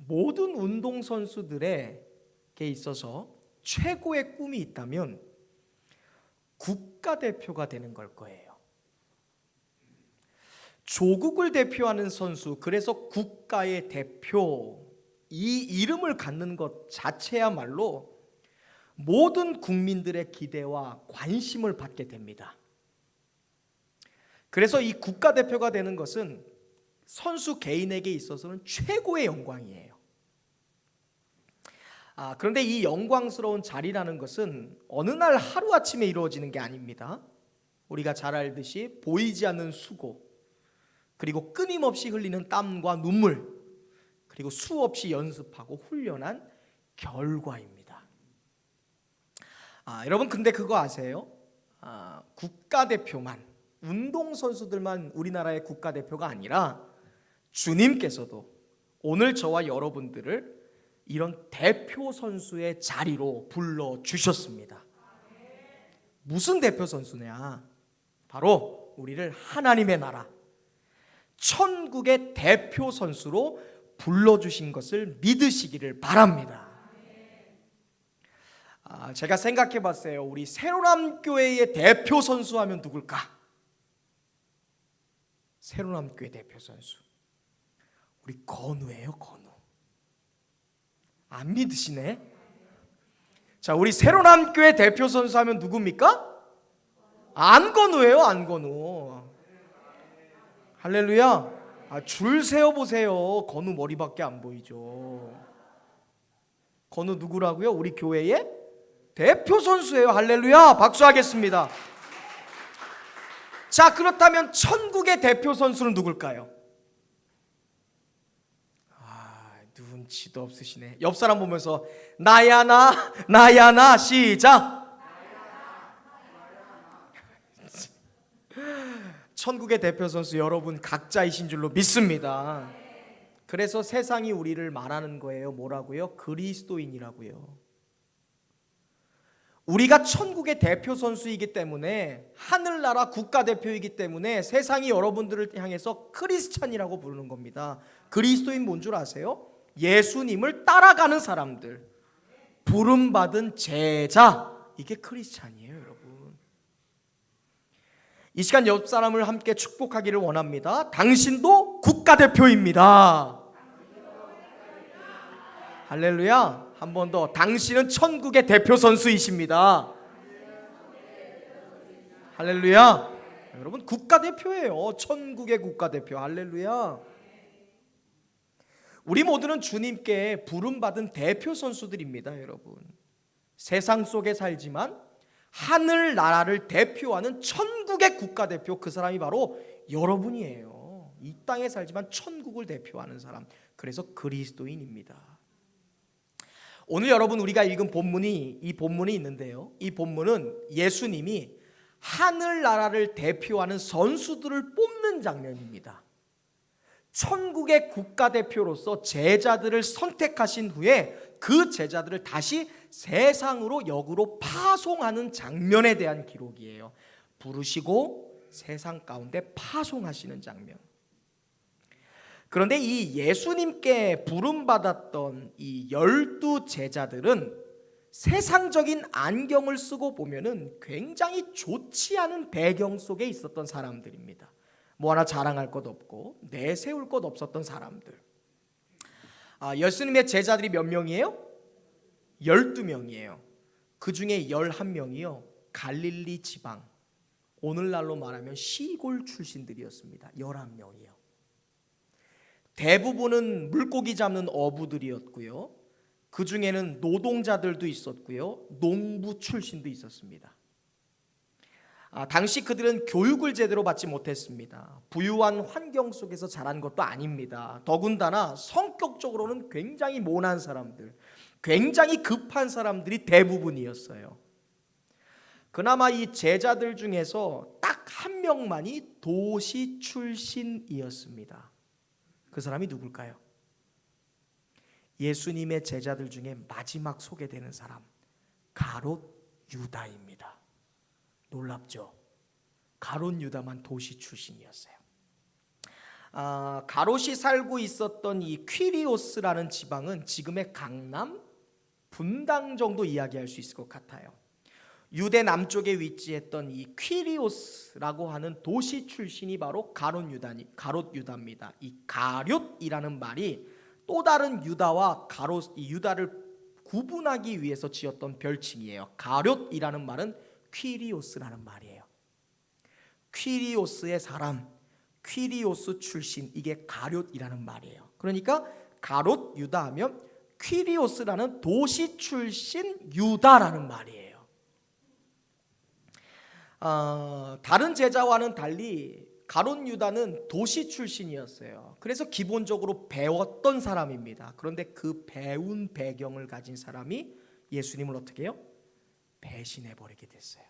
모든 운동선수들에게 있어서 최고의 꿈이 있다면 국가대표가 되는 걸 거예요. 조국을 대표하는 선수, 그래서 국가의 대표, 이 이름을 갖는 것 자체야말로 모든 국민들의 기대와 관심을 받게 됩니다. 그래서 이 국가대표가 되는 것은 선수 개인에게 있어서는 최고의 영광이에요. 그런데 이 영광스러운 자리라는 것은 어느 날 하루아침에 이루어지는 게 아닙니다. 우리가 잘 알듯이 보이지 않는 수고, 그리고 끊임없이 흘리는 땀과 눈물, 그리고 수없이 연습하고 훈련한 결과입니다. 여러분, 근데 그거 아세요? 국가대표만, 운동선수들만 우리나라의 국가대표가 아니라 주님께서도 오늘 저와 여러분들을 이런 대표 선수의 자리로 불러주셨습니다. 무슨 대표 선수냐? 바로 우리를 하나님의 나라, 천국의 대표 선수로 불러주신 것을 믿으시기를 바랍니다. 제가 생각해 봤어요. 우리 새로남교회의 대표 선수 하면 누굴까? 새로남교회 대표 선수, 우리 건우예요. 건우. 안 믿으시네? 자, 우리 새로남교회 대표 선수 하면 누굽니까? 안건우예요. 안건우. 할렐루야. 줄 세어보세요. 건우 머리밖에 안 보이죠. 건우 누구라고요? 우리 교회의 대표 선수예요. 할렐루야. 박수하겠습니다. 자, 그렇다면 천국의 대표 선수는 누굴까요? 눈치도 없으시네. 옆 사람 보면서 나야 나, 나야 나. 시작. 천국의 대표 선수 여러분 각자이신 줄로 믿습니다. 그래서 세상이 우리를 말하는 거예요. 뭐라고요? 그리스도인이라고요. 우리가 천국의 대표 선수이기 때문에, 하늘나라 국가대표이기 때문에 세상이 여러분들을 향해서 크리스찬이라고 부르는 겁니다. 그리스도인 뭔 줄 아세요? 예수님을 따라가는 사람들, 부름받은 제자, 이게 크리스찬이에요. 여러분, 이 시간 옆 사람을 함께 축복하기를 원합니다. 당신도 국가대표입니다. 할렐루야. 한 번 더, 당신은 천국의 대표 선수이십니다. 할렐루야. 여러분, 국가대표예요. 천국의 국가대표. 할렐루야. 우리 모두는 주님께 부름받은 대표 선수들입니다. 여러분, 세상 속에 살지만 하늘나라를 대표하는 천국의 국가대표, 그 사람이 바로 여러분이에요. 이 땅에 살지만 천국을 대표하는 사람, 그래서 그리스도인입니다. 오늘 여러분 우리가 읽은 이 본문이 있는데요, 이 본문은 예수님이 하늘나라를 대표하는 선수들을 뽑는 장면입니다. 천국의 국가대표로서 제자들을 선택하신 후에 그 제자들을 다시 세상으로 역으로 파송하는 장면에 대한 기록이에요. 부르시고 세상 가운데 파송하시는 장면. 그런데 이 예수님께 부름받았던 이 12 제자들은 세상적인 안경을 쓰고 보면은 굉장히 좋지 않은 배경 속에 있었던 사람들입니다. 뭐 하나 자랑할 것 없고 내세울 것 없었던 사람들. 예수님의 제자들이 몇 명이에요? 12명이에요. 그 중에 11명이요 갈릴리 지방, 오늘날로 말하면 시골 출신들이었습니다. 11명이요. 대부분은 물고기 잡는 어부들이었고요, 그 중에는 노동자들도 있었고요, 농부 출신도 있었습니다. 당시 그들은 교육을 제대로 받지 못했습니다. 부유한 환경 속에서 자란 것도 아닙니다. 더군다나 성격적으로는 굉장히 모난 사람들, 굉장히 급한 사람들이 대부분이었어요. 그나마 이 제자들 중에서 딱 한 명만이 도시 출신이었습니다. 그 사람이 누굴까요? 예수님의 제자들 중에 마지막 소개되는 사람, 가롯 유다입니다. 놀랍죠? 가롯 유다만 도시 출신이었어요. 가롯이 살고 있었던 이 퀴리오스라는 지방은 지금의 강남, 분당 정도 이야기할 수 있을 것 같아요. 유대 남쪽에 위치했던 이 퀴리오스라고 하는 도시 출신이 바로 가롯 유다입니다. 이 가룟이라는 말이 또 다른 유다와 이 유다를 구분하기 위해서 지었던 별칭이에요. 가룟이라는 말은 퀴리오스라는 말이에요. 퀴리오스의 사람, 퀴리오스 출신, 이게 가룟이라는 말이에요. 그러니까 가롯 유다 하면 퀴리오스라는 도시 출신 유다라는 말이에요. 다른 제자와는 달리 가롯 유다는 도시 출신이었어요. 그래서 기본적으로 배웠던 사람입니다. 그런데 그 배운 배경을 가진 사람이 예수님을 어떻게 해요? 배신해버리게 됐어요.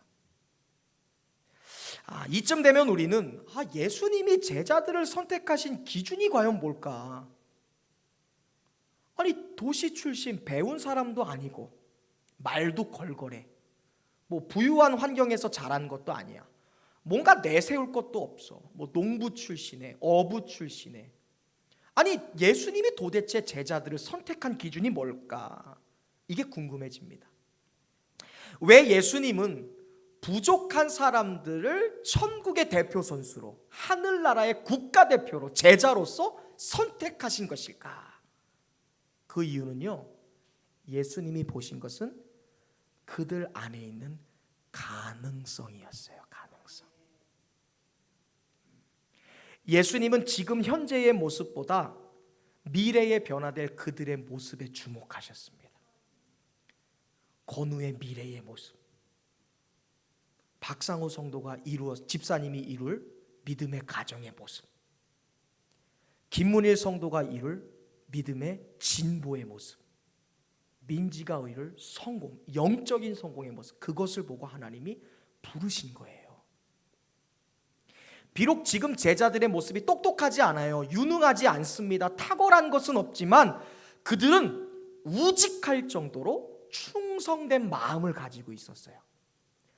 이쯤 되면 우리는 예수님이 제자들을 선택하신 기준이 과연 뭘까? 아니, 도시 출신 배운 사람도 아니고 말도 걸걸해, 뭐 부유한 환경에서 자란 것도 아니야, 뭔가 내세울 것도 없어, 뭐 농부 출신에 어부 출신에. 아니, 예수님이 도대체 제자들을 선택한 기준이 뭘까? 이게 궁금해집니다. 왜 예수님은 부족한 사람들을 천국의 대표 선수로, 하늘나라의 국가대표로, 제자로서 선택하신 것일까? 그 이유는요, 예수님이 보신 것은 그들 안에 있는 가능성이었어요. 가능성. 예수님은 지금 현재의 모습보다 미래에 변화될 그들의 모습에 주목하셨습니다. 건우의 미래의 모습, 박상호 성도가 집사님이 이룰 믿음의 가정의 모습, 김문일 성도가 이룰 믿음의 진보의 모습, 민지가 이룰 성공, 영적인 성공의 모습, 그것을 보고 하나님이 부르신 거예요. 비록 지금 제자들의 모습이 똑똑하지 않아요. 유능하지 않습니다. 탁월한 것은 없지만 그들은 우직할 정도로 충성된 마음을 가지고 있었어요.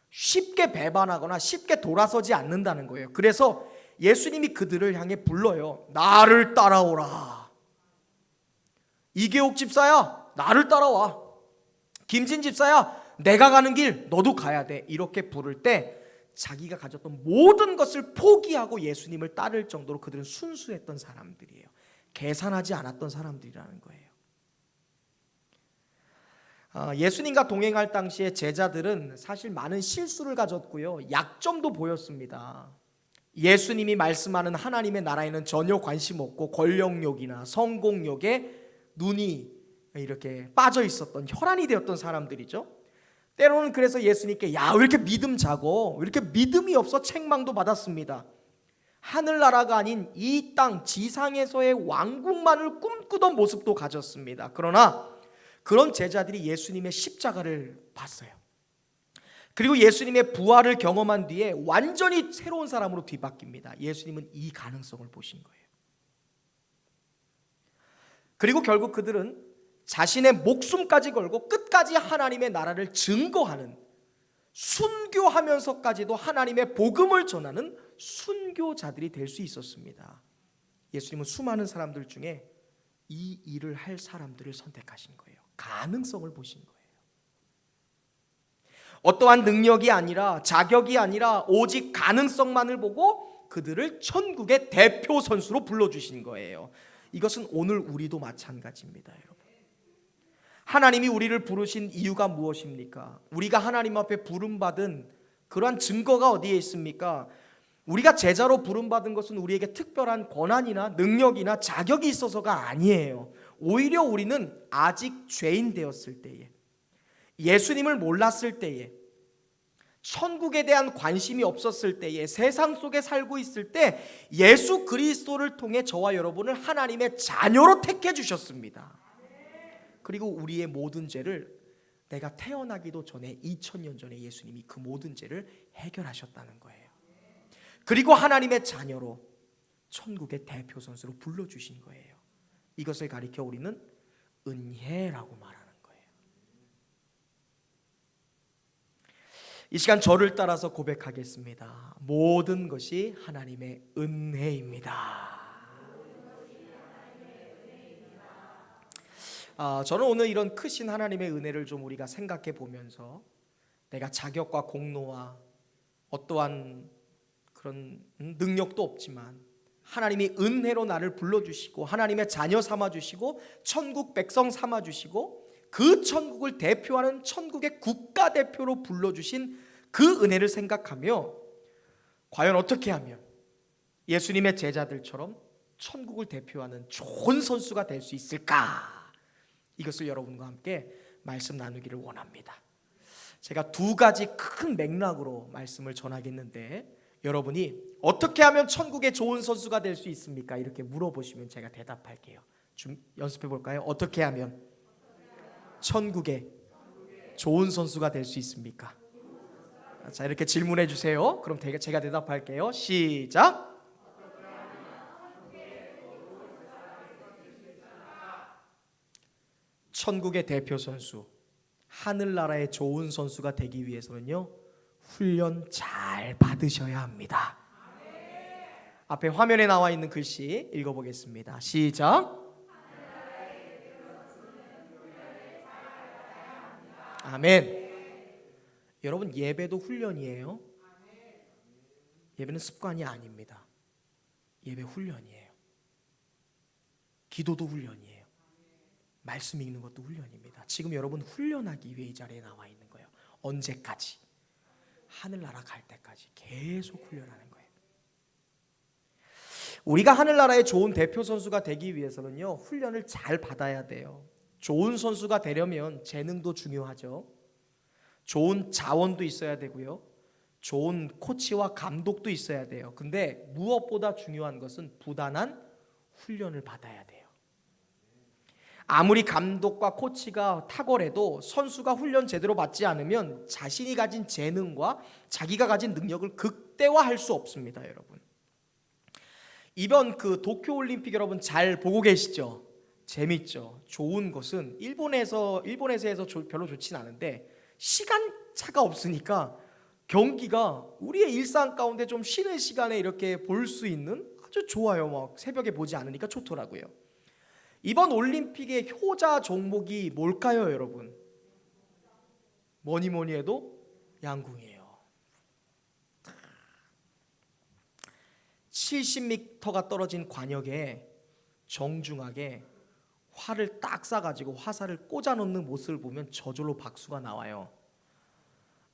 쉽게 배반하거나 쉽게 돌아서지 않는다는 거예요. 그래서 예수님이 그들을 향해 불러요. 나를 따라오라. 이계옥 집사야, 나를 따라와. 김진 집사야, 내가 가는 길 너도 가야 돼. 이렇게 부를 때 자기가 가졌던 모든 것을 포기하고 예수님을 따를 정도로 그들은 순수했던 사람들이에요. 계산하지 않았던 사람들이라는 거예요. 예수님과 동행할 당시에 제자들은 사실 많은 실수를 가졌고요, 약점도 보였습니다. 예수님이 말씀하는 하나님의 나라에는 전혀 관심 없고 권력욕이나 성공욕에 눈이 이렇게 빠져 있었던, 혈안이 되었던 사람들이죠. 때로는 그래서 예수님께 야, 왜 이렇게 믿음 작어? 왜 이렇게 믿음이 없어? 책망도 받았습니다. 하늘나라가 아닌 이 땅 지상에서의 왕국만을 꿈꾸던 모습도 가졌습니다. 그러나 그런 제자들이 예수님의 십자가를 봤어요. 그리고 예수님의 부활을 경험한 뒤에 완전히 새로운 사람으로 뒤바뀝니다. 예수님은 이 가능성을 보신 거예요. 그리고 결국 그들은 자신의 목숨까지 걸고 끝까지 하나님의 나라를 증거하는, 순교하면서까지도 하나님의 복음을 전하는 순교자들이 될 수 있었습니다. 예수님은 수많은 사람들 중에 이 일을 할 사람들을 선택하신 거예요. 가능성을 보신 거예요. 어떠한 능력이 아니라, 자격이 아니라 오직 가능성만을 보고 그들을 천국의 대표 선수로 불러주신 거예요. 이것은 오늘 우리도 마찬가지입니다, 여러분. 하나님이 우리를 부르신 이유가 무엇입니까? 우리가 하나님 앞에 부름받은 그러한 증거가 어디에 있습니까? 우리가 제자로 부름받은 것은 우리에게 특별한 권한이나 능력이나 자격이 있어서가 아니에요. 오히려 우리는 아직 죄인 되었을 때에, 예수님을 몰랐을 때에, 천국에 대한 관심이 없었을 때에, 세상 속에 살고 있을 때 예수 그리스도를 통해 저와 여러분을 하나님의 자녀로 택해 주셨습니다. 그리고 우리의 모든 죄를 내가 태어나기도 전에 2000년 전에 예수님이 그 모든 죄를 해결하셨다는 거예요. 그리고 하나님의 자녀로 천국의 대표 선수로 불러주신 거예요. 이것을 가리켜 우리는 은혜라고 말하는 거예요. 이 시간 저를 따라서 고백하겠습니다. 모든 것이 하나님의 은혜입니다. 저는 오늘 이런 크신 하나님의 은혜를 좀 우리가 생각해 보면서 내가 자격과 공로와 어떠한 그런 능력도 없지만 하나님이 은혜로 나를 불러주시고 하나님의 자녀 삼아주시고 천국 백성 삼아주시고 그 천국을 대표하는 천국의 국가대표로 불러주신 그 은혜를 생각하며 과연 어떻게 하면 예수님의 제자들처럼 천국을 대표하는 좋은 선수가 될 수 있을까? 이것을 여러분과 함께 말씀 나누기를 원합니다. 제가 두 가지 큰 맥락으로 말씀을 전하겠는데 여러분이 어떻게 하면 천국의 좋은 선수가 될 수 있습니까? 이렇게 물어보시면 제가 대답할게요. 좀 연습해 볼까요? 어떻게 하면 천국의 좋은 선수가 될 수 있습니까? 자, 이렇게 질문해 주세요. 그럼 제가 대답할게요. 시작. 천국의 대표 선수, 하늘나라의 좋은 선수가 되기 위해서는요, 훈련 잘 받으셔야 합니다. 앞에 화면에 나와 있는 글씨 읽어보겠습니다. 시작. 아멘. 여러분, 예배도 훈련이에요. 예배는 습관이 아닙니다. 예배 훈련이에요. 기도도 훈련이에요. 말씀 읽는 것도 훈련입니다. 지금 여러분 훈련하기 위해 이 자리에 나와 있는 거예요. 언제까지? 하늘나라 갈 때까지 계속 훈련하는 거예요. 우리가 하늘나라의 좋은 대표 선수가 되기 위해서는요, 훈련을 잘 받아야 돼요. 좋은 선수가 되려면 재능도 중요하죠. 좋은 자원도 있어야 되고요. 좋은 코치와 감독도 있어야 돼요. 근데 무엇보다 중요한 것은 부단한 훈련을 받아야 돼요. 아무리 감독과 코치가 탁월해도 선수가 훈련 제대로 받지 않으면 자신이 가진 재능과 자기가 가진 능력을 극대화할 수 없습니다, 여러분. 이번 도쿄올림픽 여러분 잘 보고 계시죠? 재밌죠? 좋은 것은 일본에서 해서 별로 좋진 않은데 시간차가 없으니까 경기가 우리의 일상 가운데 좀 쉬는 시간에 이렇게 볼 수 있는 아주 좋아요. 막 새벽에 보지 않으니까 좋더라고요. 이번 올림픽의 효자 종목이 뭘까요, 여러분? 뭐니 해도 양궁이에요. 70m가 떨어진 관역에 정중하게 활을 딱 쏴가지고 화살을 꽂아 놓는 모습을 보면 저절로 박수가 나와요.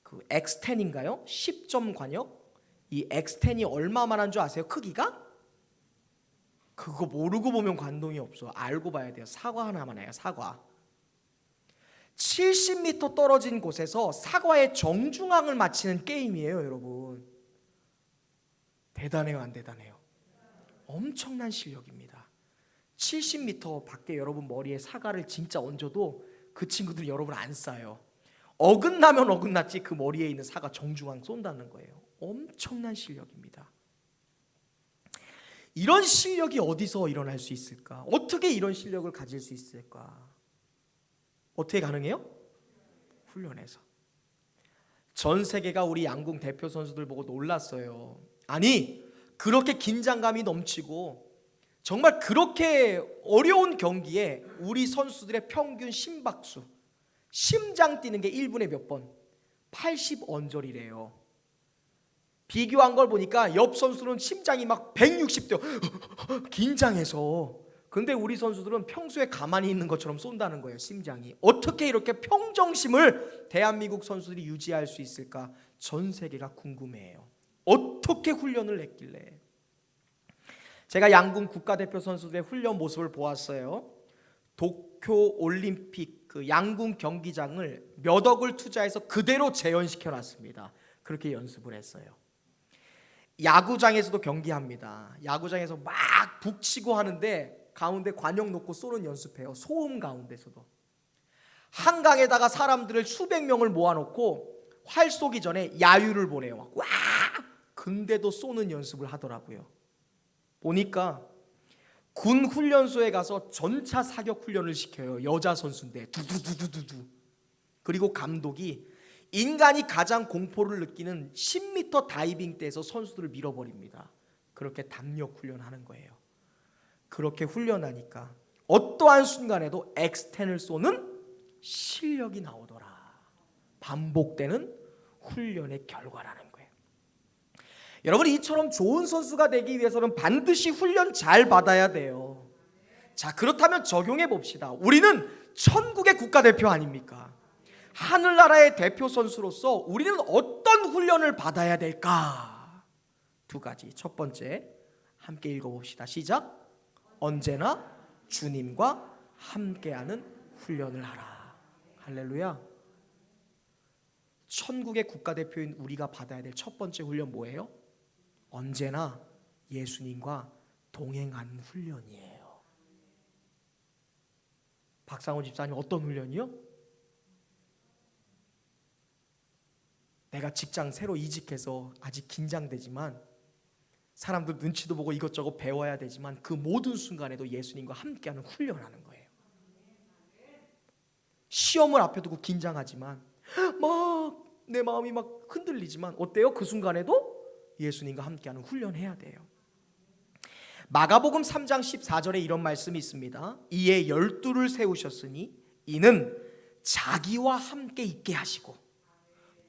X10인가요? 10점 관역? 이 X10이 얼마만한 줄 아세요? 크기가? 그거 모르고 보면 감동이 없어. 알고 봐야 돼요. 사과 하나만 해요. 사과. 70m 떨어진 곳에서 사과의 정중앙을 맞히는 게임이에요, 여러분. 대단해요, 안 대단해요? 엄청난 실력입니다. 70m 밖에 여러분 머리에 사과를 진짜 얹어도 그 친구들 여러분 안 쏴요. 어긋나면 어긋났지 그 머리에 있는 사과 정중앙 쏜다는 거예요. 엄청난 실력입니다. 이런 실력이 어디서 일어날 수 있을까? 어떻게 이런 실력을 가질 수 있을까? 어떻게 가능해요? 훈련해서. 전 세계가 우리 양궁 대표 선수들 보고 놀랐어요. 아니, 그렇게 긴장감이 넘치고 정말 그렇게 어려운 경기에 우리 선수들의 평균 심박수, 심장 뛰는 게 1분에 몇 번? 80언저리래요. 비교한 걸 보니까 옆 선수는 심장이 막 160대 긴장해서. 근데 우리 선수들은 평소에 가만히 있는 것처럼 쏜다는 거예요. 심장이. 어떻게 이렇게 평정심을 대한민국 선수들이 유지할 수 있을까? 전 세계가 궁금해해요. 어떻게 훈련을 했길래. 제가 양궁 국가대표 선수들의 훈련 모습을 보았어요. 도쿄올림픽 양궁 경기장을 몇 억을 투자해서 그대로 재현시켜 놨습니다. 그렇게 연습을 했어요. 야구장에서도 경기합니다. 야구장에서 막 북치고 하는데 가운데 관역 놓고 쏘는 연습해요. 소음 가운데서도. 한강에다가 사람들을 수백 명을 모아놓고 활 쏘기 전에 야유를 보내요. 와! 근데도 쏘는 연습을 하더라고요. 보니까 군 훈련소에 가서 전차 사격 훈련을 시켜요. 여자 선수인데 두두두두두. 그리고 감독이 인간이 가장 공포를 느끼는 10m 다이빙 때에서 선수들을 밀어버립니다. 그렇게 담력 훈련하는 거예요. 그렇게 훈련하니까 어떠한 순간에도 엑스텐을 쏘는 실력이 나오더라. 반복되는 훈련의 결과라는 거예요. 여러분, 이처럼 좋은 선수가 되기 위해서는 반드시 훈련 잘 받아야 돼요. 자, 그렇다면 적용해 봅시다. 우리는 천국의 국가대표 아닙니까? 하늘나라의 대표 선수로서 우리는 어떤 훈련을 받아야 될까? 두 가지. 첫 번째, 함께 읽어봅시다. 시작. 언제나 주님과 함께하는 훈련을 하라. 할렐루야. 천국의 국가대표인 우리가 받아야 될 첫 번째 훈련 뭐예요? 언제나 예수님과 동행하는 훈련이에요. 박상호 집사님, 어떤 훈련이요? 내가 직장 새로 이직해서 아직 긴장되지만, 사람들 눈치도 보고 이것저것 배워야 되지만, 그 모든 순간에도 예수님과 함께하는 훈련하는 거예요. 시험을 앞에 두고 긴장하지만, 막 내 마음이 막 흔들리지만 어때요? 그 순간에도 예수님과 함께하는 훈련해야 돼요. 마가복음 3장 14절에 이런 말씀이 있습니다. 이에 12를 세우셨으니 이는 자기와 함께 있게 하시고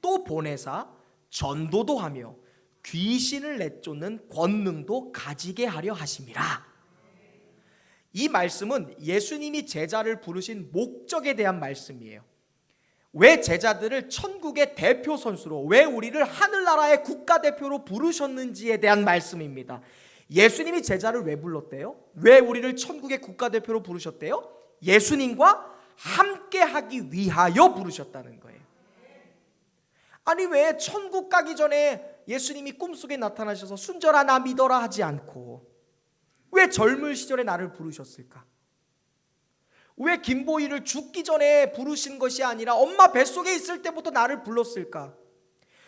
또 보내사 전도도 하며 귀신을 내쫓는 권능도 가지게 하려 하심이라. 이 말씀은 예수님이 제자를 부르신 목적에 대한 말씀이에요. 왜 제자들을 천국의 대표 선수로, 왜 우리를 하늘나라의 국가대표로 부르셨는지에 대한 말씀입니다. 예수님이 제자를 왜 불렀대요? 왜 우리를 천국의 국가대표로 부르셨대요? 예수님과 함께하기 위하여 부르셨다는 거예요. 아니, 왜 천국 가기 전에 예수님이 꿈속에 나타나셔서 순절아 나 믿어라 하지 않고 왜 젊은 시절에 나를 부르셨을까? 왜 김보희를 죽기 전에 부르신 것이 아니라 엄마 뱃속에 있을 때부터 나를 불렀을까?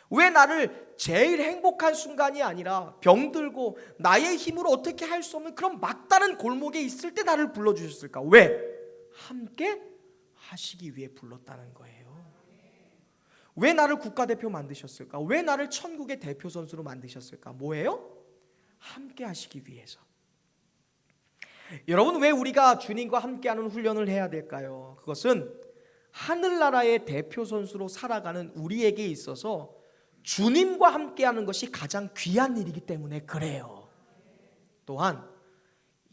왜 나를 제일 행복한 순간이 아니라 병들고 나의 힘으로 어떻게 할 수 없는 그런 막다른 골목에 있을 때 나를 불러주셨을까? 왜? 함께 하시기 위해 불렀다는 거예요. 왜 나를 국가대표 만드셨을까? 왜 나를 천국의 대표 선수로 만드셨을까? 뭐예요? 함께 하시기 위해서. 여러분, 왜 우리가 주님과 함께하는 훈련을 해야 될까요? 그것은 하늘나라의 대표 선수로 살아가는 우리에게 있어서 주님과 함께하는 것이 가장 귀한 일이기 때문에 그래요. 또한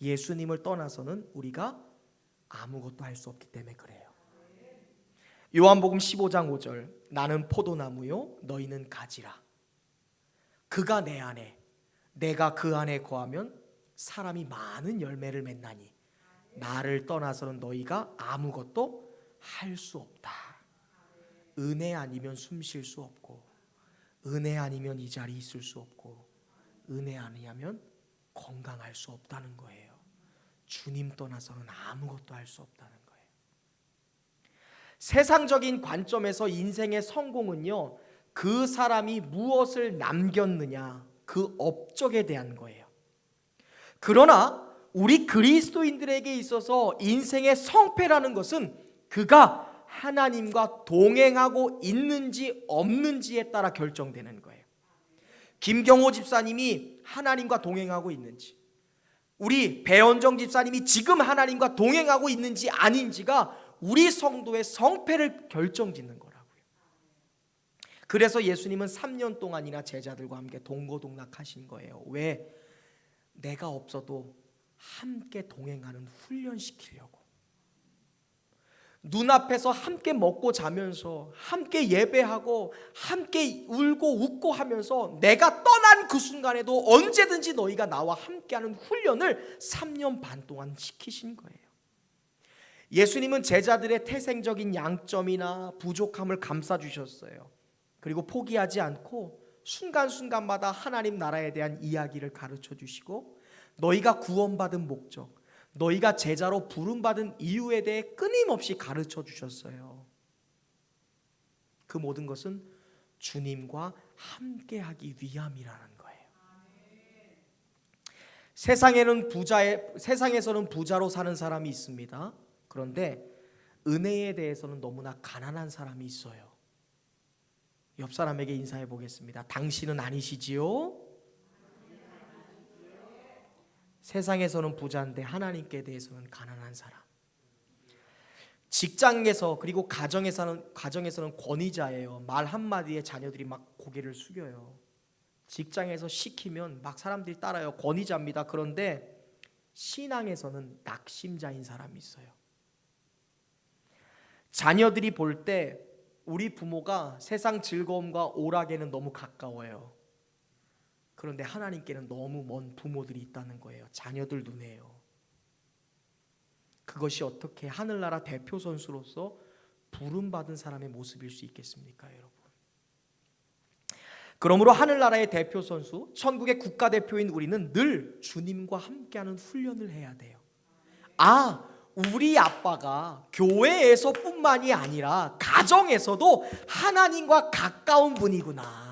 예수님을 떠나서는 우리가 아무것도 할 수 없기 때문에 그래요. 요한복음 15장 5절, 나는 포도나무요 너희는 가지라. 그가 내 안에, 내가 그 안에 거하면 사람이 많은 열매를 맺나니 나를 떠나서는 너희가 아무것도 할 수 없다. 은혜 아니면 숨 쉴 수 없고, 은혜 아니면 이 자리에 있을 수 없고, 은혜 아니면 건강할 수 없다는 거예요. 주님 떠나서는 아무것도 할 수 없다는 거예요. 세상적인 관점에서 인생의 성공은요, 그 사람이 무엇을 남겼느냐, 그 업적에 대한 거예요. 그러나 우리 그리스도인들에게 있어서 인생의 성패라는 것은 그가 하나님과 동행하고 있는지 없는지에 따라 결정되는 거예요. 김경호 집사님이 하나님과 동행하고 있는지, 우리 배원정 집사님이 지금 하나님과 동행하고 있는지 아닌지가 우리 성도의 성패를 결정짓는 거라고요. 그래서 예수님은 3년 동안이나 제자들과 함께 동고동락하신 거예요. 왜? 내가 없어도 함께 동행하는 훈련시키려고. 눈앞에서 함께 먹고 자면서 함께 예배하고 함께 울고 웃고 하면서 내가 떠난 그 순간에도 언제든지 너희가 나와 함께하는 훈련을 3년 반 동안 시키신 거예요. 예수님은 제자들의 태생적인 양점이나 부족함을 감싸주셨어요. 그리고 포기하지 않고 순간순간마다 하나님 나라에 대한 이야기를 가르쳐 주시고, 너희가 구원받은 목적, 너희가 제자로 부름받은 이유에 대해 끊임없이 가르쳐 주셨어요. 그 모든 것은 주님과 함께하기 위함이라는 거예요. 세상에서는 부자로 사는 사람이 있습니다. 그런데 은혜에 대해서는 너무나 가난한 사람이 있어요. 옆 사람에게 인사해 보겠습니다. 당신은 아니시지요? 세상에서는 부자인데 하나님께 대해서는 가난한 사람. 직장에서 그리고 가정에서는 권위자예요. 말 한마디에 자녀들이 막 고개를 숙여요. 직장에서 시키면 막 사람들이 따라요. 권위자입니다. 그런데 신앙에서는 낙심자인 사람이 있어요. 자녀들이 볼 때 우리 부모가 세상 즐거움과 오락에는 너무 가까워요. 그런데 하나님께는 너무 먼 부모들이 있다는 거예요. 자녀들 눈에요. 그것이 어떻게 하늘나라 대표 선수로서 부름받은 사람의 모습일 수 있겠습니까, 여러분? 그러므로 하늘나라의 대표 선수, 천국의 국가대표인 우리는 늘 주님과 함께하는 훈련을 해야 돼요. 우리 아빠가 교회에서뿐만이 아니라 가정에서도 하나님과 가까운 분이구나.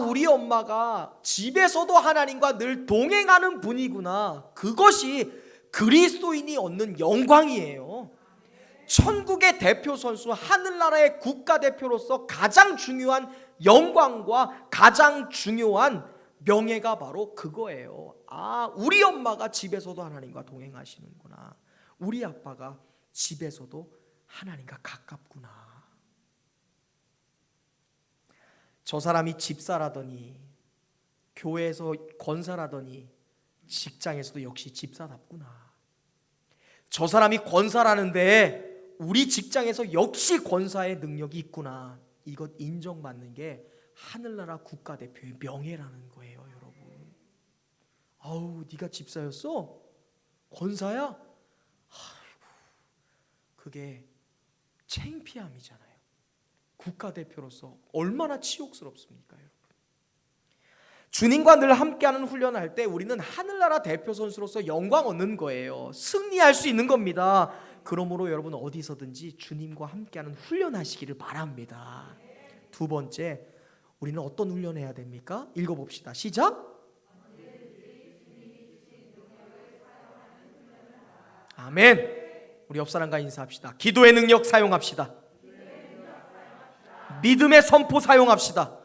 우리 엄마가 집에서도 하나님과 늘 동행하는 분이구나. 그것이 그리스도인이 얻는 영광이에요. 천국의 대표 선수, 하늘나라의 국가대표로서 가장 중요한 영광과 가장 중요한 명예가 바로 그거예요. 우리 엄마가 집에서도 하나님과 동행하시는구나. 우리 아빠가 집에서도 하나님과 가깝구나. 저 사람이 집사라더니, 교회에서 권사라더니, 직장에서도 역시 집사답구나. 저 사람이 권사라는데 우리 직장에서 역시 권사의 능력이 있구나. 이것 인정받는 게 하늘나라 국가대표의 명예라는 거예요, 여러분. 네가 집사였어? 권사야? 아이고, 그게 창피함이잖아요. 국가대표로서 얼마나 치욕스럽습니까, 여러분? 주님과 늘 함께하는 훈련을 할 때 우리는 하늘나라 대표 선수로서 영광 얻는 거예요. 승리할 수 있는 겁니다. 그러므로 여러분 어디서든지 주님과 함께하는 훈련하시기를 바랍니다. 두 번째, 우리는 어떤 훈련해야 됩니까? 읽어봅시다. 시작. 아멘. 우리 옆 사람과 인사합시다. 기도의 능력 사용합시다. 믿음의 선포 사용합시다.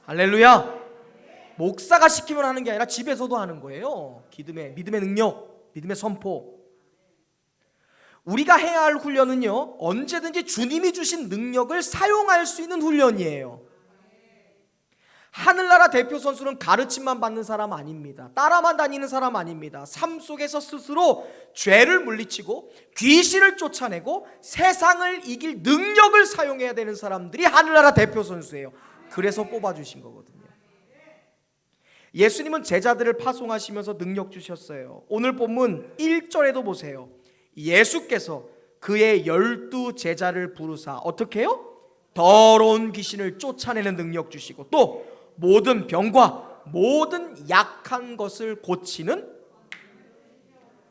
할렐루야. 목사가 시키면 하는 게 아니라 집에서도 하는 거예요. 믿음의 능력, 믿음의 선포. 우리가 해야 할 훈련은요, 언제든지 주님이 주신 능력을 사용할 수 있는 훈련이에요. 하늘나라 대표 선수는 가르침만 받는 사람 아닙니다. 따라만 다니는 사람 아닙니다. 삶 속에서 스스로 죄를 물리치고 귀신을 쫓아내고 세상을 이길 능력을 사용해야 되는 사람들이 하늘나라 대표 선수예요. 그래서 뽑아주신 거거든요. 예수님은 제자들을 파송하시면서 능력 주셨어요. 오늘 본문 1절에도 보세요. 예수께서 그의 12 제자를 부르사 어떻게 해요? 더러운 귀신을 쫓아내는 능력 주시고 또 모든 병과 모든 약한 것을 고치는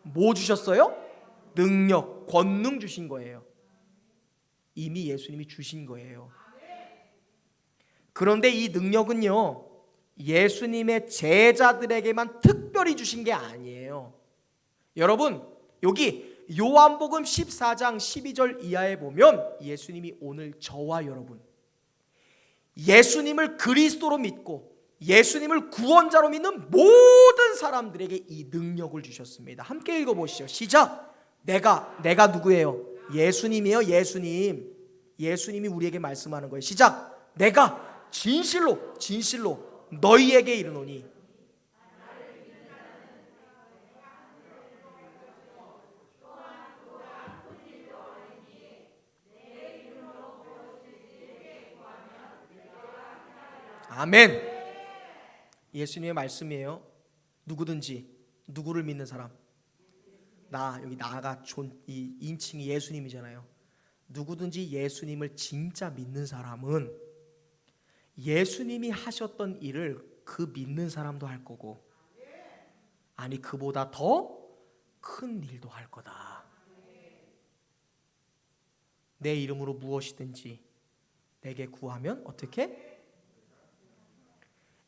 뭐 주셨어요? 능력, 권능 주신 거예요. 이미 예수님이 주신 거예요. 그런데 이 능력은요, 예수님의 제자들에게만 특별히 주신 게 아니에요. 여러분, 여기 요한복음 14장 12절 이하에 보면 예수님이 오늘 저와 여러분, 예수님을 그리스도로 믿고 예수님을 구원자로 믿는 모든 사람들에게 이 능력을 주셨습니다. 함께 읽어보시죠. 시작. 내가 누구예요? 예수님이에요. 예수님이 우리에게 말씀하는 거예요. 시작. 내가 진실로 너희에게 이르노니 아멘. 예수님의 말씀이에요. 누구든지 누구를 믿는 사람, 나가 이 인칭이 예수님이잖아요. 누구든지 예수님을 진짜 믿는 사람은 예수님이 하셨던 일을 그 믿는 사람도 할 거고, 아니 그보다 더 큰 일도 할 거다. 내 이름으로 무엇이든지 내게 구하면 어떻게?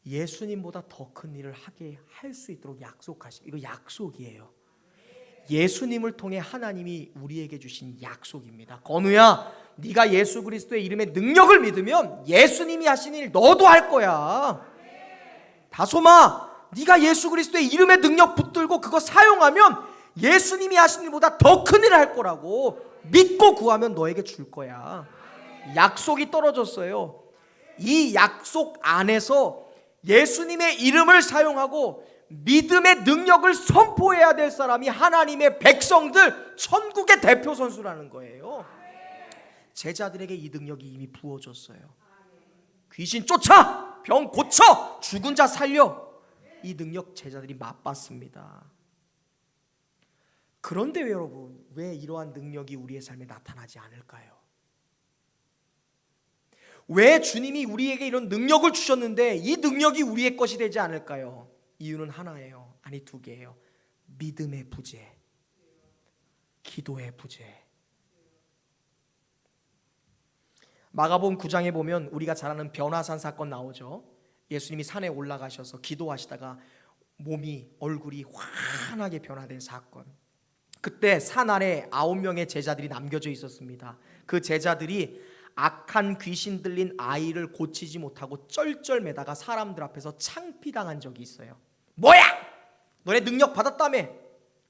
예수님보다 더 큰 일을 하게 할 수 있도록 약속하신, 이거 약속이에요. 예수님을 통해 하나님이 우리에게 주신 약속입니다. 건우야, 네가 예수 그리스도의 이름의 능력을 믿으면 예수님이 하신 일 너도 할 거야. 다솜아, 네가 예수 그리스도의 이름의 능력 붙들고 그거 사용하면 예수님이 하신 일보다 더 큰 일을 할 거라고 믿고 구하면 너에게 줄 거야. 약속이 떨어졌어요. 이 약속 안에서 예수님의 이름을 사용하고 믿음의 능력을 선포해야 될 사람이 하나님의 백성들, 천국의 대표 선수라는 거예요. 제자들에게 이 능력이 이미 부어졌어요. 귀신 쫓아, 병 고쳐, 죽은 자 살려. 이 능력 제자들이 맛봤습니다. 그런데 여러분, 왜 이러한 능력이 우리의 삶에 나타나지 않을까요? 왜 주님이 우리에게 이런 능력을 주셨는데 이 능력이 우리의 것이 되지 않을까요? 이유는 하나예요. 아니, 두 개예요. 믿음의 부재, 기도의 부재. 마가복음 9장에 보면 우리가 잘 아는 변화산 사건 나오죠. 예수님이 산에 올라가셔서 기도하시다가 몸이, 얼굴이 환하게 변화된 사건. 그때 산 아래 9명의 제자들이 남겨져 있었습니다. 그 제자들이 악한 귀신 들린 아이를 고치지 못하고 쩔쩔매다가 사람들 앞에서 창피당한 적이 있어요. 뭐야? 너네 능력 받았다며?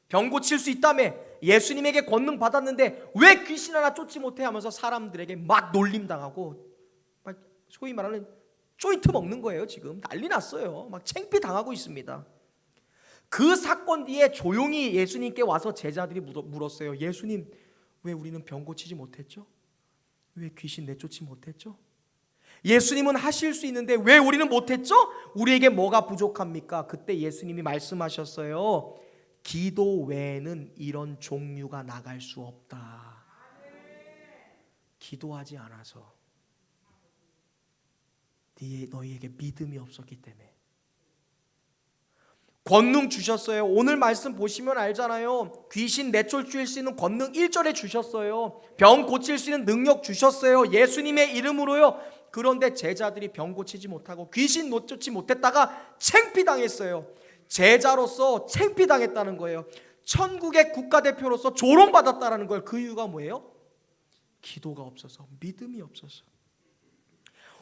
병 고칠 수 있다며? 예수님에게 권능 받았는데 왜 귀신 하나 쫓지 못해? 하면서 사람들에게 막 놀림당하고, 막 소위 말하는 조인트 먹는 거예요. 지금 난리 났어요. 막 창피당하고 있습니다. 그 사건 뒤에 조용히 예수님께 와서 제자들이 물었어요. 예수님, 왜 우리는 병 고치지 못했죠? 왜 귀신 내쫓지 못했죠? 예수님은 하실 수 있는데 왜 우리는 못했죠? 우리에게 뭐가 부족합니까? 그때 예수님이 말씀하셨어요. 기도 외에는 이런 종류가 나갈 수 없다. 기도하지 않아서, 너희에게 믿음이 없었기 때문에. 권능 주셨어요. 오늘 말씀 보시면 알잖아요. 귀신 내쫓을 수 있는 권능 1절에 주셨어요. 병 고칠 수 있는 능력 주셨어요. 예수님의 이름으로요. 그런데 제자들이 병 고치지 못하고 귀신 내쫓지 못했다가 창피당했어요. 제자로서 창피당했다는 거예요. 천국의 국가대표로서 조롱받았다는 거예요. 그 이유가 뭐예요? 기도가 없어서, 믿음이 없어서.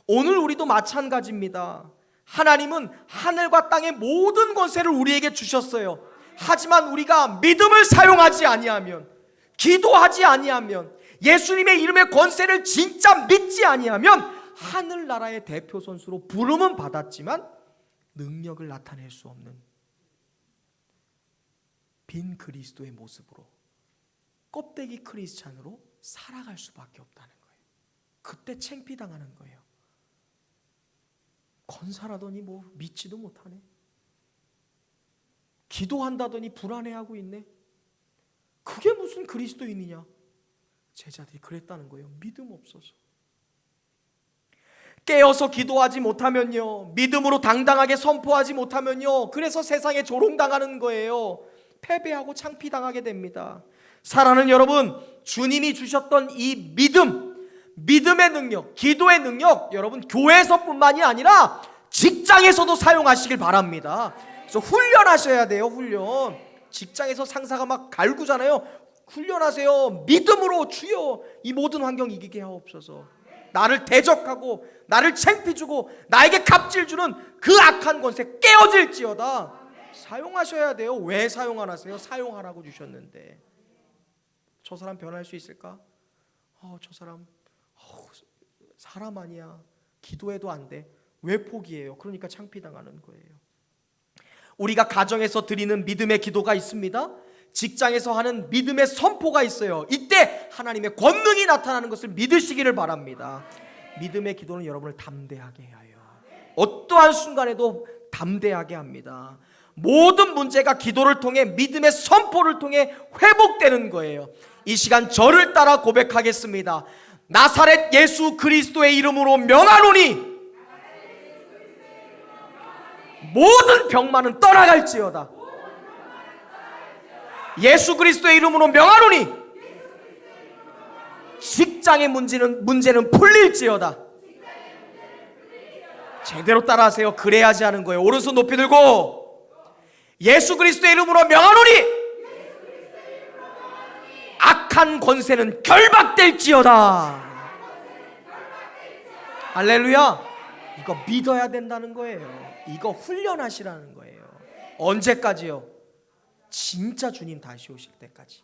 오늘 우리도 마찬가지입니다. 하나님은 하늘과 땅의 모든 권세를 우리에게 주셨어요. 하지만 우리가 믿음을 사용하지 아니하면, 기도하지 아니하면, 예수님의 이름의 권세를 진짜 믿지 아니하면 하늘나라의 대표 선수로 부름은 받았지만 능력을 나타낼 수 없는 빈 그리스도의 모습으로, 껍데기 크리스찬으로 살아갈 수밖에 없다는 거예요. 그때 창피당하는 거예요. 건사라더니 뭐 믿지도 못하네. 기도한다더니 불안해하고 있네. 그게 무슨 그리스도인이냐? 제자들이 그랬다는 거예요. 믿음 없어서. 깨어서 기도하지 못하면요, 믿음으로 당당하게 선포하지 못하면요, 그래서 세상에 조롱당하는 거예요. 패배하고 창피당하게 됩니다. 사랑하는 여러분, 주님이 주셨던 이 믿음의 능력, 기도의 능력, 여러분 교회에서뿐만이 아니라 직장에서도 사용하시길 바랍니다. 그래서 훈련하셔야 돼요. 훈련. 직장에서 상사가 막 갈구잖아요. 훈련하세요. 믿음으로 주여 이 모든 환경 이기게 하옵소서. 나를 대적하고 나를 창피주고 나에게 갑질 주는 그 악한 권세 깨어질지어다. 사용하셔야 돼요. 왜 사용 안 하세요? 사용하라고 주셨는데. 저 사람 변할 수 있을까? 저 사람 사람 아니야. 기도해도 안 돼. 왜 포기해요? 그러니까 창피당하는 거예요. 우리가 가정에서 드리는 믿음의 기도가 있습니다. 직장에서 하는 믿음의 선포가 있어요. 이때 하나님의 권능이 나타나는 것을 믿으시기를 바랍니다. 믿음의 기도는 여러분을 담대하게 해요. 어떠한 순간에도 담대하게 합니다. 모든 문제가 기도를 통해, 믿음의 선포를 통해 회복되는 거예요. 이 시간 저를 따라 고백하겠습니다. 나사렛 예수 그리스도의 이름으로 명하노니 모든 병만은 떠나갈지어다. 예수 그리스도의 이름으로 명하노니 직장의 문제는 풀릴지어다. 제대로 따라하세요. 그래야지 하는 거예요. 오른손 높이 들고 예수 그리스도의 이름으로 명하노니 악한 권세는 결박될지어다. 할렐루야. 이거 믿어야 된다는 거예요. 이거 훈련하시라는 거예요. 언제까지요? 진짜 주님 다시 오실 때까지.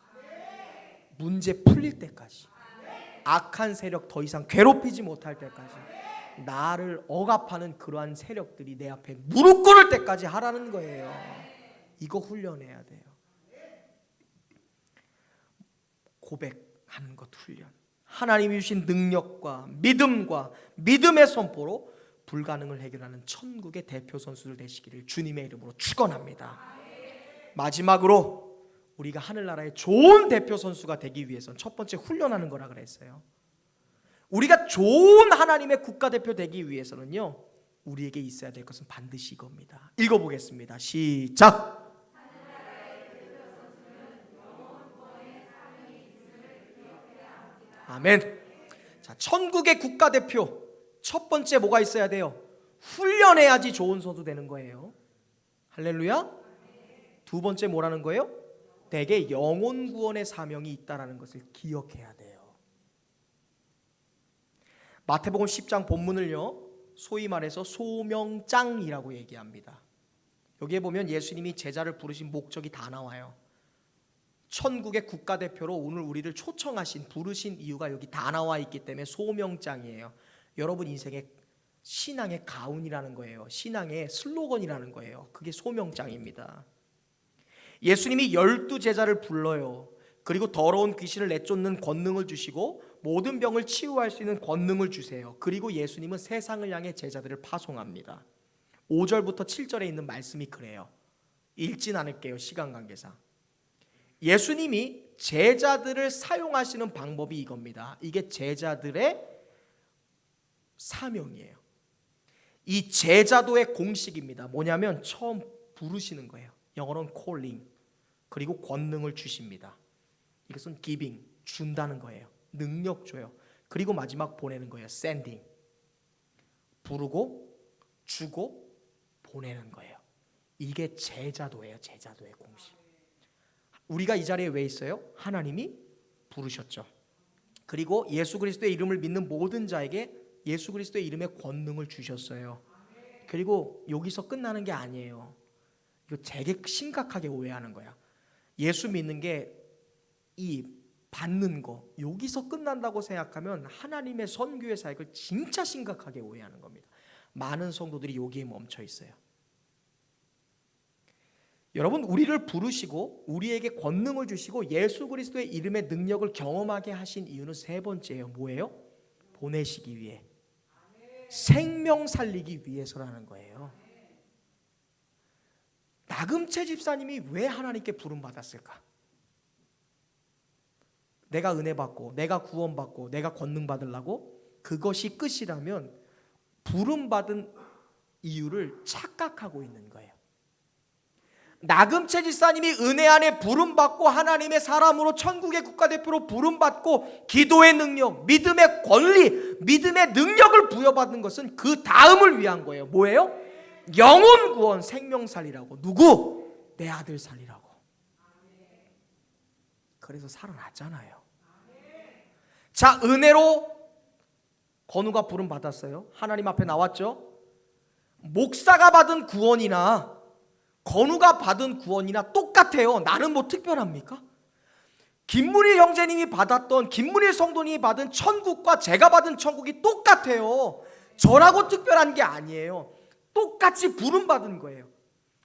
문제 풀릴 때까지. 악한 세력 더 이상 괴롭히지 못할 때까지. 나를 억압하는 그러한 세력들이 내 앞에 무릎 꿇을 때까지 하라는 거예요. 이거 훈련해야 돼요. 고백하는 것 훈련. 하나님이 주신 능력과 믿음과 믿음의 선포로 불가능을 해결하는 천국의 대표 선수들 되시기를 주님의 이름으로 축원합니다. 마지막으로 우리가 하늘나라의 좋은 대표 선수가 되기 위해서는 첫 번째 훈련하는 거라 그랬어요. 우리가 좋은 하나님의 국가대표 되기 위해서는요, 우리에게 있어야 될 것은 반드시 이겁니다. 읽어보겠습니다. 시작. 아멘. 자, 천국의 국가대표 첫 번째 뭐가 있어야 돼요? 훈련해야지 좋은 선수 되는 거예요. 할렐루야. 두 번째 뭐라는 거예요? 내게 영혼 구원의 사명이 있다라는 것을 기억해야 돼요. 마태복음 10장 본문을요, 소위 말해서 소명장이라고 얘기합니다. 여기에 보면 예수님이 제자를 부르신 목적이 다 나와요. 천국의 국가대표로 오늘 우리를 초청하신, 부르신 이유가 여기 다 나와 있기 때문에 소명장이에요. 여러분 인생의 신앙의 가운이라는 거예요. 신앙의 슬로건이라는 거예요. 그게 소명장입니다. 예수님이 12제자를 불러요. 그리고 더러운 귀신을 내쫓는 권능을 주시고 모든 병을 치유할 수 있는 권능을 주세요. 그리고 예수님은 세상을 향해 제자들을 파송합니다. 5절부터 7절에 있는 말씀이 그래요. 읽진 않을게요, 시간 관계상. 예수님이 제자들을 사용하시는 방법이 이겁니다. 이게 제자들의 사명이에요. 이 제자도의 공식입니다. 뭐냐면 처음 부르시는 거예요. 영어로는 calling. 그리고 권능을 주십니다. 이것은 giving, 준다는 거예요. 능력 줘요. 그리고 마지막 보내는 거예요. sending. 부르고 주고 보내는 거예요. 이게 제자도예요. 제자도의 공식. 우리가 이 자리에 왜 있어요? 하나님이 부르셨죠. 그리고 예수 그리스도의 이름을 믿는 모든 자에게 예수 그리스도의 이름의 권능을 주셨어요. 그리고 여기서 끝나는 게 아니에요. 이거 되게 심각하게 오해하는 거야. 예수 믿는 게 이 받는 거 여기서 끝난다고 생각하면 하나님의 선교의 사역을 진짜 심각하게 오해하는 겁니다. 많은 성도들이 여기에 멈춰 있어요. 여러분, 우리를 부르시고 우리에게 권능을 주시고 예수 그리스도의 이름의 능력을 경험하게 하신 이유는 세 번째예요. 뭐예요? 보내시기 위해, 생명 살리기 위해서라는 거예요. 나금채 집사님이 왜 하나님께 부름받았을까? 내가 은혜 받고 내가 구원 받고 내가 권능 받으려고? 그것이 끝이라면 부름받은 이유를 착각하고 있는 거예요. 나금채 집사님이 은혜 안에 부름받고 하나님의 사람으로 천국의 국가대표로 부름받고 기도의 능력, 믿음의 권리, 믿음의 능력을 부여받는 것은 그 다음을 위한 거예요. 뭐예요? 영혼 구원, 생명 살리라고. 누구? 내 아들 살리라고. 그래서 살아났잖아요. 자, 은혜로 건우가 부름 받았어요. 하나님 앞에 나왔죠. 목사가 받은 구원이나 건우가 받은 구원이나 똑같아요. 나는 뭐 특별합니까? 김문일 형제님이 받았던, 김문일 성도님이 받은 천국과 제가 받은 천국이 똑같아요. 저라고 특별한 게 아니에요. 똑같이 부름받은 거예요.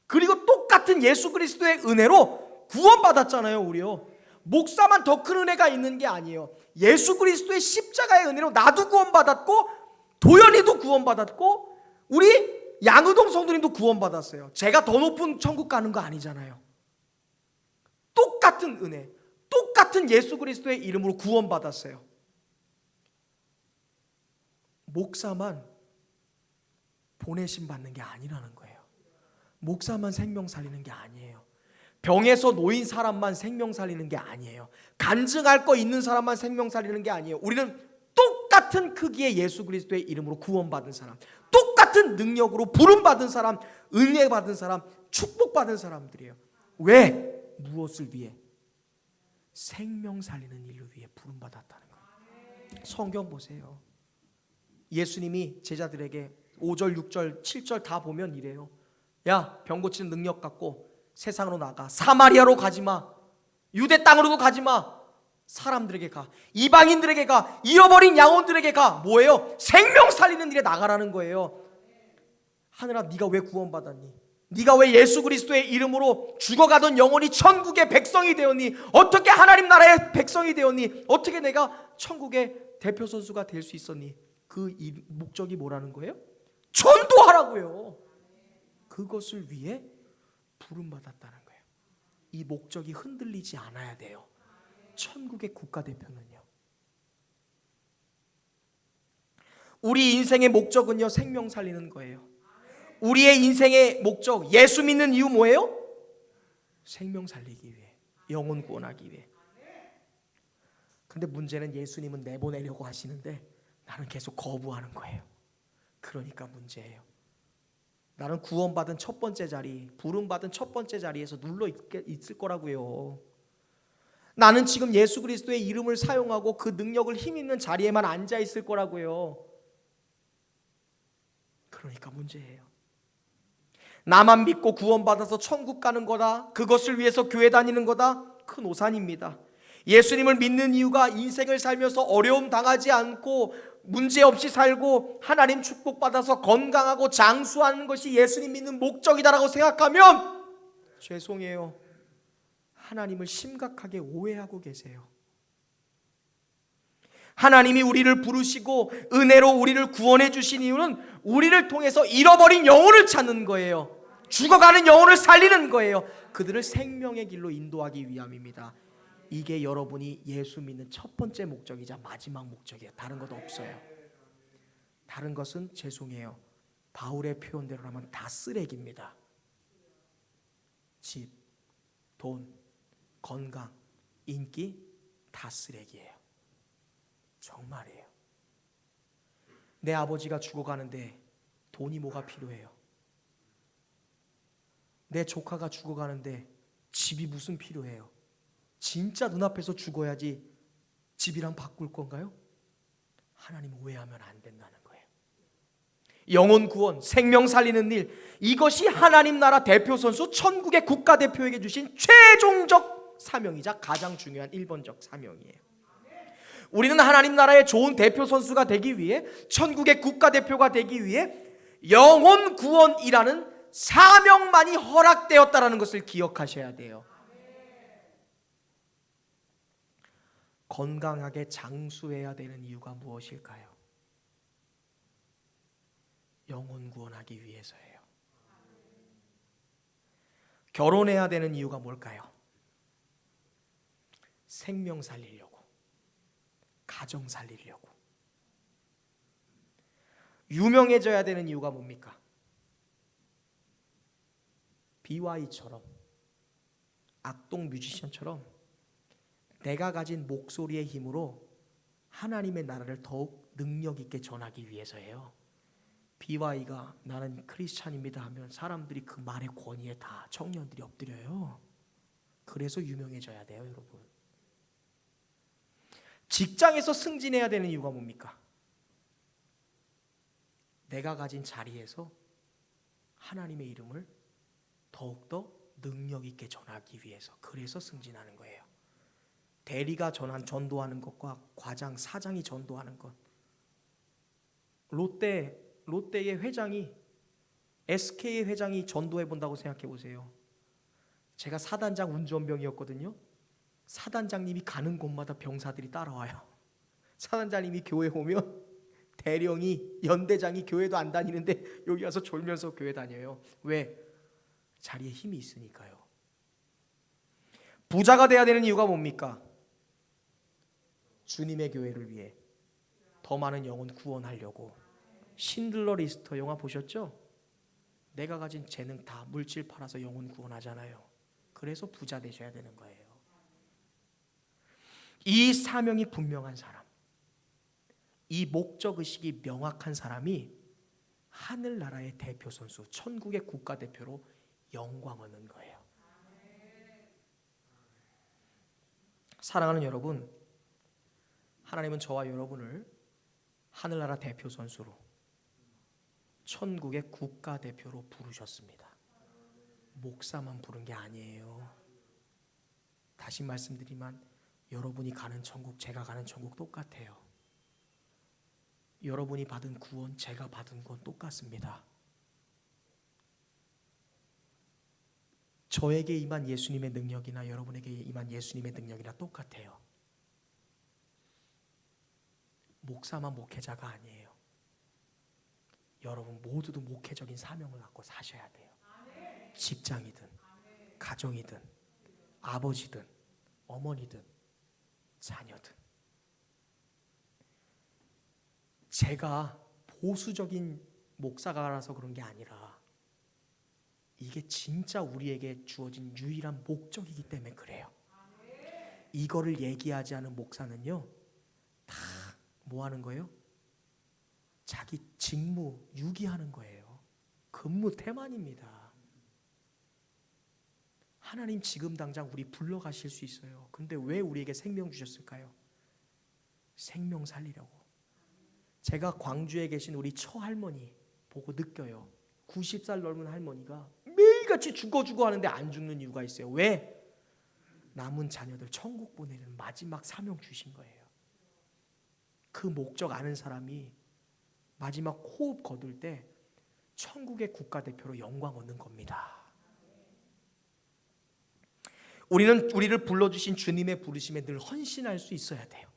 그리고 똑같은 예수 그리스도의 은혜로 구원받았잖아요. 우리요. 목사만 더 큰 은혜가 있는 게 아니에요. 예수 그리스도의 십자가의 은혜로 나도 구원받았고 도연이도 구원받았고 우리 양의동 성도님도 구원받았어요. 제가 더 높은 천국 가는 거 아니잖아요. 똑같은 은혜, 똑같은 예수 그리스도의 이름으로 구원받았어요. 목사만 보내심 받는 게 아니라는 거예요. 목사만 생명 살리는 게 아니에요. 병에서 놓인 사람만 생명 살리는 게 아니에요. 간증할 거 있는 사람만 생명 살리는 게 아니에요. 우리는 똑같은 크기의 예수 그리스도의 이름으로 구원받은 사람, 똑같은 능력으로 부름받은 사람, 은혜 받은 사람, 축복받은 사람들이에요. 왜? 무엇을 위해? 생명 살리는 일을 위해 부름받았다는 거예요. 성경 보세요. 예수님이 제자들에게 5절, 6절, 7절 다 보면 이래요. 야, 병 고치는 능력 갖고 세상으로 나가. 사마리아로 가지마. 유대 땅으로도 가지마. 사람들에게 가. 이방인들에게 가. 잃어버린 양혼들에게 가. 뭐예요? 생명 살리는 일에 나가라는 거예요. 하늘아, 네가 왜 구원받았니? 네가 왜 예수 그리스도의 이름으로 죽어가던 영혼이 천국의 백성이 되었니? 어떻게 하나님 나라의 백성이 되었니? 어떻게 내가 천국의 대표 선수가 될 수 있었니? 그 목적이 뭐라는 거예요? 전도하라고요. 그것을 위해 부름받았다는 거예요. 이 목적이 흔들리지 않아야 돼요. 천국의 국가대표는요. 우리 인생의 목적은요, 생명 살리는 거예요. 우리의 인생의 목적, 예수 믿는 이유 뭐예요? 생명 살리기 위해, 영혼 구원하기 위해. 근데 문제는 예수님은 내보내려고 하시는데 나는 계속 거부하는 거예요. 그러니까 문제예요. 나는 구원받은 첫 번째 자리, 부름받은 첫 번째 자리에서 눌러 있을 거라고요. 나는 지금 예수 그리스도의 이름을 사용하고 그 능력을 힘있는 자리에만 앉아 있을 거라고요. 그러니까 문제예요. 나만 믿고 구원받아서 천국 가는 거다, 그것을 위해서 교회 다니는 거다, 큰 오산입니다. 예수님을 믿는 이유가 인생을 살면서 어려움 당하지 않고 문제없이 살고 하나님 축복받아서 건강하고 장수하는 것이 예수님 믿는 목적이다라고 생각하면 죄송해요. 하나님을 심각하게 오해하고 계세요. 하나님이 우리를 부르시고 은혜로 우리를 구원해 주신 이유는 우리를 통해서 잃어버린 영혼을 찾는 거예요. 죽어가는 영혼을 살리는 거예요. 그들을 생명의 길로 인도하기 위함입니다. 이게 여러분이 예수 믿는 첫 번째 목적이자 마지막 목적이에요. 다른 것도 없어요. 다른 것은 죄송해요. 바울의 표현대로라면 다 쓰레기입니다. 집, 돈, 건강, 인기 다 쓰레기예요. 정말이에요. 내 아버지가 죽어가는데 돈이 뭐가 필요해요? 내 조카가 죽어가는데 집이 무슨 필요해요? 진짜 눈앞에서 죽어야지 집이랑 바꿀 건가요? 하나님 오해하면 안 된다는 거예요. 영혼 구원, 생명 살리는 일, 이것이 하나님 나라 대표 선수 천국의 국가대표에게 주신 최종적 사명이자 가장 중요한 1번적 사명이에요. 우리는 하나님 나라의 좋은 대표 선수가 되기 위해, 천국의 국가대표가 되기 위해 영혼 구원이라는 사명만이 허락되었다는 것을 기억하셔야 돼요. 건강하게 장수해야 되는 이유가 무엇일까요? 영혼 구원하기 위해서예요. 결혼해야 되는 이유가 뭘까요? 생명 살리려고, 가정 살리려고. 유명해져야 되는 이유가 뭡니까? BY처럼, 악동 뮤지션처럼 내가 가진 목소리의 힘으로 하나님의 나라를 더욱 능력 있게 전하기 위해서예요. BY가 나는 크리스찬입니다 하면 사람들이 그 말의 권위에 다 청년들이 엎드려요. 그래서 유명해져야 돼요, 여러분. 직장에서 승진해야 되는 이유가 뭡니까? 내가 가진 자리에서 하나님의 이름을 더욱더 능력 있게 전하기 위해서, 그래서 승진하는 거예요. 대리가 전도하는 것과 과장, 사장이 전도하는 것. 롯데의 회장이, SK의 회장이 전도해 본다고 생각해 보세요. 제가 사단장 운전병이었거든요. 사단장님이 가는 곳마다 병사들이 따라와요. 사단장님이 교회 오면 대령이, 연대장이 교회도 안 다니는데 여기 와서 졸면서 교회 다녀요. 왜? 자리에 힘이 있으니까요. 부자가 돼야 되는 이유가 뭡니까? 주님의 교회를 위해 더 많은 영혼 구원하려고. 신들러 리스트 영화 보셨죠? 내가 가진 재능 다 물질 팔아서 영혼 구원하잖아요. 그래서 부자 되셔야 되는 거예요. 이 사명이 분명한 사람, 이 목적의식이 명확한 사람이 하늘나라의 대표 선수, 천국의 국가대표로 영광 얻는 거예요. 사랑하는 여러분, 하나님은 저와 여러분을 하늘나라 대표 선수로, 천국의 국가대표로 부르셨습니다. 목사만 부른 게 아니에요. 다시 말씀드리면 여러분이 가는 천국, 제가 가는 천국 똑같아요. 여러분이 받은 구원, 제가 받은 건 똑같습니다. 저에게 임한 예수님의 능력이나 여러분에게 임한 예수님의 능력이나 똑같아요. 목사만 목회자가 아니에요. 여러분 모두도 목회적인 사명을 갖고 사셔야 돼요. 직장이든 가정이든 아버지든 어머니든 자녀든. 제가 보수적인 목사가라서 그런 게 아니라 이게 진짜 우리에게 주어진 유일한 목적이기 때문에 그래요. 이거를 얘기하지 않은 목사는요, 다 뭐 하는 거예요? 자기 직무 유기하는 거예요. 근무 태만입니다. 하나님 지금 당장 우리 불러가실 수 있어요. 근데 왜 우리에게 생명 주셨을까요? 생명 살리려고. 제가 광주에 계신 우리 처할머니 보고 느껴요. 90살 넘은 할머니가 매일같이 죽어 하는데 안 죽는 이유가 있어요. 왜? 남은 자녀들 천국 보내는 마지막 사명 주신 거예요. 그 목적 아는 사람이 마지막 호흡 거둘 때 천국의 국가대표로 영광 얻는 겁니다. 우리를 불러주신 주님의 부르심에 늘 헌신할 수 있어야 돼요.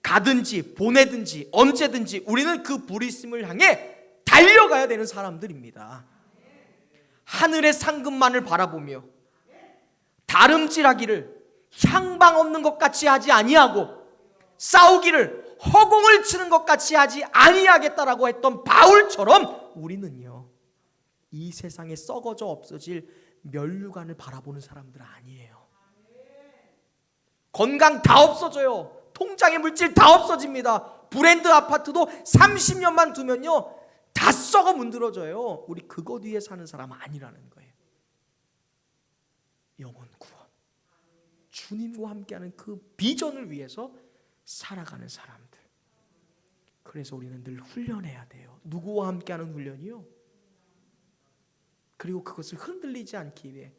가든지 보내든지 언제든지 우리는 그 부르심을 향해 달려가야 되는 사람들입니다. 하늘의 상급만을 바라보며 다름질하기를 향방 없는 것 같이 하지 아니하고 싸우기를 허공을 치는 것 같이 하지 아니하겠다라고 했던 바울처럼 우리는요, 이 세상에 썩어져 없어질 면류관을 바라보는 사람들 아니에요. 건강 다 없어져요. 통장의 물질 다 없어집니다. 브랜드 아파트도 30년만 두면요 다 썩어 문드러져요. 우리 그것 위에 사는 사람 아니라는 거예요. 영혼 구원, 주님과 함께하는 그 비전을 위해서 살아가는 사람들. 그래서 우리는 늘 훈련해야 돼요. 누구와 함께하는 훈련이요? 그리고 그것을 흔들리지 않기 위해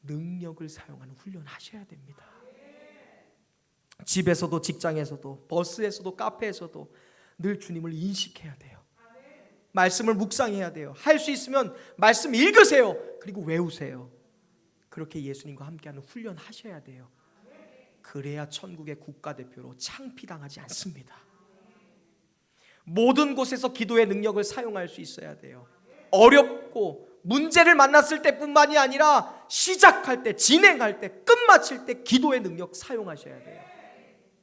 능력을 사용하는 훈련하셔야 됩니다. 집에서도 직장에서도 버스에서도 카페에서도 늘 주님을 인식해야 돼요. 말씀을 묵상해야 돼요. 할 수 있으면 말씀 읽으세요. 그리고 외우세요. 그렇게 예수님과 함께하는 훈련 하셔야 돼요. 그래야 천국의 국가대표로 창피당하지 않습니다. 모든 곳에서 기도의 능력을 사용할 수 있어야 돼요. 어렵고 문제를 만났을 때뿐만이 아니라 시작할 때, 진행할 때, 끝마칠 때 기도의 능력 사용하셔야 돼요.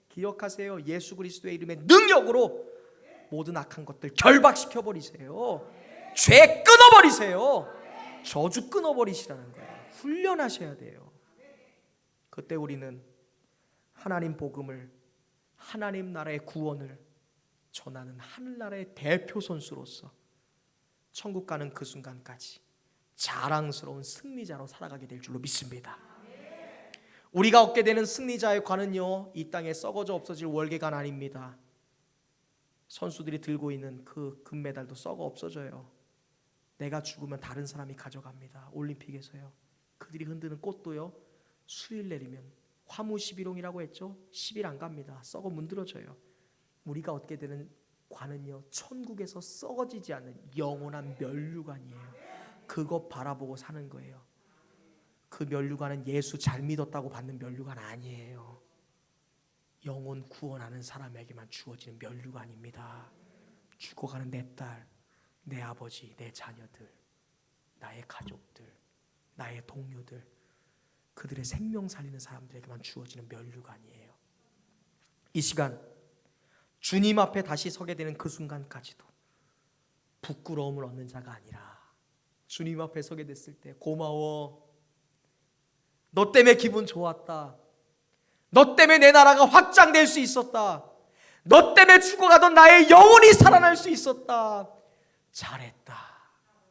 기억하세요. 예수 그리스도의 이름의 능력으로 모든 악한 것들 결박시켜 버리세요. 죄 끊어버리세요. 저주 끊어버리시라는 거예요. 훈련하셔야 돼요. 그때 우리는 하나님 복음을, 하나님 나라의 구원을 전하는 하늘나라의 대표 선수로서 천국 가는 그 순간까지 자랑스러운 승리자로 살아가게 될 줄로 믿습니다. 우리가 얻게 되는 승리자의 관은요, 이 땅에 썩어져 없어질 월계관 아닙니다. 선수들이 들고 있는 그 금메달도 썩어 없어져요. 내가 죽으면 다른 사람이 가져갑니다. 올림픽에서요, 그들이 흔드는 꽃도요, 수일 내리면 화무 11홍이라고 했죠. 10일 안 갑니다. 썩어 문드러져요. 우리가 얻게 되는 관은요, 천국에서 썩어지지 않는 영원한 면류관이에요. 그거 바라보고 사는 거예요. 그 면류관은 예수 잘 믿었다고 받는 면류관 아니에요. 영혼 구원하는 사람에게만 주어지는 면류관입니다. 죽어가는 내 딸, 내 아버지, 내 자녀들, 나의 가족들, 나의 동료들, 그들의 생명 살리는 사람들에게만 주어지는 면류관이에요. 이 시간 주님 앞에 다시 서게 되는 그 순간까지도 부끄러움을 얻는 자가 아니라 주님 앞에 서게 됐을 때 고마워, 너 때문에 기분 좋았다, 너 때문에 내 나라가 확장될 수 있었다, 너 때문에 죽어가던 나의 영혼이 살아날 수 있었다, 잘했다,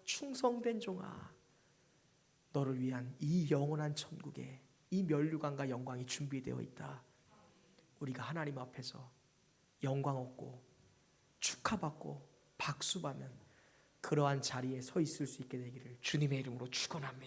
충성된 종아, 너를 위한 이 영원한 천국에 이 면류관과 영광이 준비되어 있다. 우리가 하나님 앞에서 영광 얻고 축하받고 박수받는 그러한 자리에 서 있을 수 있게 되기를 주님의 이름으로 축원합니다.